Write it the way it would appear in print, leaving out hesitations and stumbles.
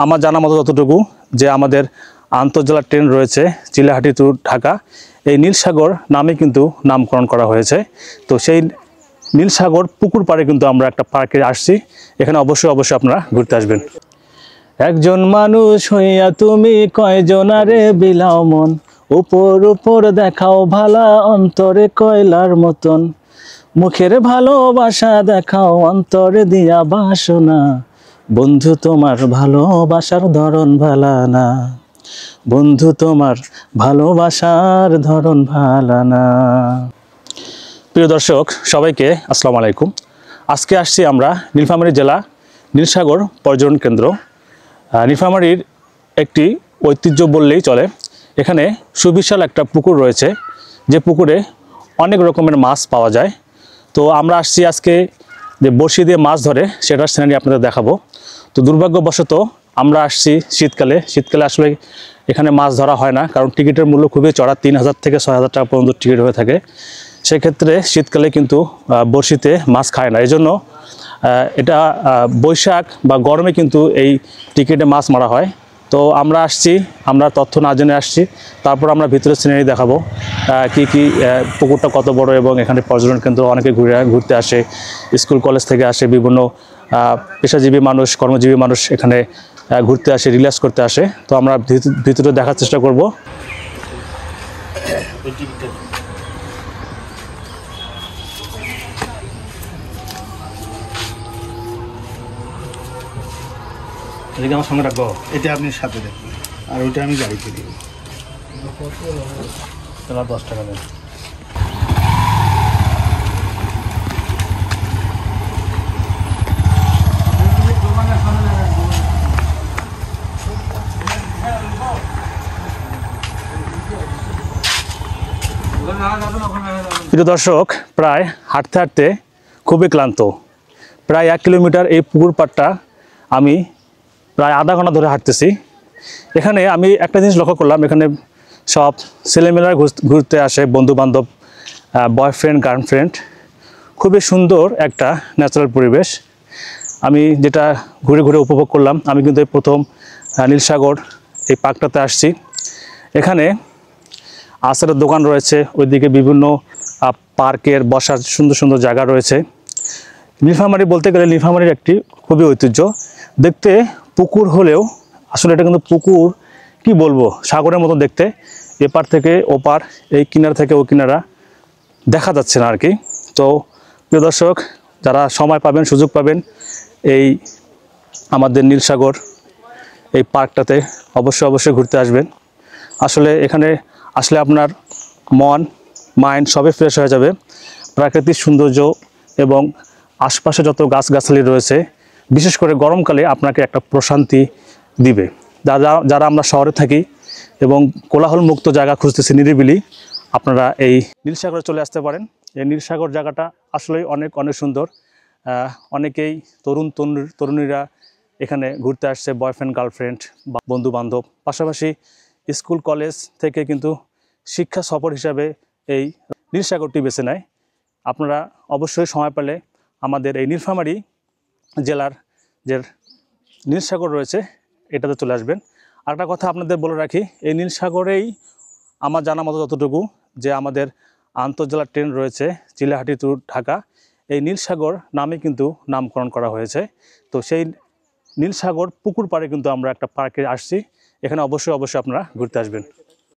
আমার জানা মতো যতটুকু যে আমাদের আন্তঃজেলা ট্রেন রয়েছে চিলাহাটি টু ঢাকা, এই নীলসাগর নামে কিন্তু নামকরণ করা হয়েছে। তো সেই নীলসাগর পুকুর পাড়ে কিন্তু আমরা একটা পার্কে আসছি, এখানে অবশ্যই আপনারা ঘুরতে আসবেন। একজন মানুষ হইয়া তুমি কয়জনারে বিলাও মন, উপর দেখাও ভালা অন্তরে কয়লার মতন, মুখের ভালোবাসা দেখাও অন্তরে দিয়া বাসনা, বন্ধু তোমার ভালোবাসার ধরন ভালা না, বন্ধু তোমার ভালোবাসার ধরন ভালা না। প্রিয় দর্শক সবাইকে আসসালামু আলাইকুম। আজকে আসছি আমরা নীলফামারী জেলা নীলসাগর পর্যটন কেন্দ্র। নীলফামারীর একটি ঐতিহ্য বললেই চলে। এখানে সুবিশাল একটা পুকুর রয়েছে, যে পুকুরে অনেক রকমের মাছ পাওয়া যায়। তো আমরা আসছি আজকে যে বড়শি দিয়ে মাছ ধরে সেটার সিনারি আপনাদের দেখাবো। তো দুর্ভাগ্যবশত আমরা আসছি শীতকালে আসলে এখানে মাছ ধরা হয় না, কারণ টিকিটের মূল্য খুবই চড়া, 3000 থেকে 6000 টাকা পর্যন্ত টিকিট হয়ে থাকে। সেক্ষেত্রে শীতকালে কিন্তু বড়শিতে মাছ খায় না, এই জন্য এটা বৈশাখ বা গরমে কিন্তু এই টিকিটে মাছ মারা হয়। তো আমরা আসছি, আমরা তথ্য না জেনে আসছি, তারপর আমরা ভিতরে সিনারি দেখাবো কি পুকুরটা কত বড়, এবং এখানে পর্যটন কেন্দ্র অনেকে ঘুরতে আসে, স্কুল কলেজ থেকে আসে, বিভিন্ন পেশাজীবী মানুষ, কর্মজীবী মানুষ এখানে ঘুরতে আসে, রিল্যাক্স করতে আসে। তো আমরা ভিতরে দেখার চেষ্টা করব। এদিকে আমার সঙ্গে রাখবো, এটা আপনি সাথে দেখবেন, আর ওইটা আমি গাড়িতে দিব। তাহলে 10 টাকা দেন। প্রিয় দর্শক, প্রায় হাঁটতে হাঁটতে খুবই ক্লান্ত। প্রায় 1 কিলোমিটার এই পুকুর পাড়টা আমি প্রায় আধা ঘন্টা ধরে হাঁটতেছি। এখানে আমি একটা জিনিস লক্ষ্য করলাম, এখানে সব ছেলেমেয়েরা ঘুরতে আসে, বন্ধুবান্ধব, বয়ফ্রেন্ড, গার্লফ্রেন্ড। খুবই সুন্দর একটা ন্যাচারাল পরিবেশ। আমি যেটা ঘুরে ঘুরে উপভোগ করলাম, আমি কিন্তু এই প্রথম নীলসাগর এই পার্কটাতে আসছি। এখানে আচারের দোকান রয়েছে, ওইদিকে বিভিন্ন পার্কের বসার সুন্দর সুন্দর জায়গা রয়েছে। নীলফামারী বলতে গেলে নীলফামারীর একটি খুবই ঐতিহ্য। দেখতে পুকুর হলেও আসলে এটা কিন্তু পুকুর কি বলবো, সাগরের মতো দেখতে। এপার থেকে ওপার, এই কিনারা থেকে ওই কিনারা দেখা যাচ্ছে না আর কি। তো প্রিয় দর্শক, যারা সময় পাবেন, সুযোগ পাবেন, এই আমাদের নীলসাগর এই পার্কটাতে অবশ্যই ঘুরতে আসবেন। আসলে এখানে আসলে আপনার মন, মাইন্ড সবই ফ্রেশ হয়ে যাবে। প্রাকৃতিক সৌন্দর্য এবং আশপাশে যত গাছগাছালি রয়েছে, বিশেষ করে গরমকালে আপনাকে একটা প্রশান্তি দিবে। যারা আমরা শহরে থাকি এবং কোলাহল মুক্ত জায়গা খুঁজতেছি নিরিবিলি, আপনারা এই নীলসাগরে চলে আসতে পারেন। এই নীলসাগর জায়গাটা আসলেই অনেক সুন্দর। অনেকেই তরুণীরা এখানে ঘুরতে আসছে, বয়ফ্রেন্ড, গার্লফ্রেন্ড বা বন্ধু বান্ধব, পাশাপাশি স্কুল কলেজ থেকে কিন্তু শিক্ষা সফর হিসাবে এই নীলসাগরটি বেছে নেয়। আপনারা অবশ্যই সময় পেলে আমাদের এই নীলফামারী জেলার যে নীলসাগর রয়েছে এটাতে চলে আসবেন। আরেকটা কথা আপনাদের বলে রাখি, এই নীলসাগরেই আমার জানা মতো যতটুকু যে আমাদের আন্তঃজেলা ট্রেন রয়েছে চিলাহাটি টু ঢাকা, এই নীলসাগর নামে কিন্তু নামকরণ করা হয়েছে। তো সেই নীলসাগর পুকুর পাড়ে কিন্তু আমরা একটা পার্কে আসছি, এখানে অবশ্যই আপনারা ঘুরতে আসবেন।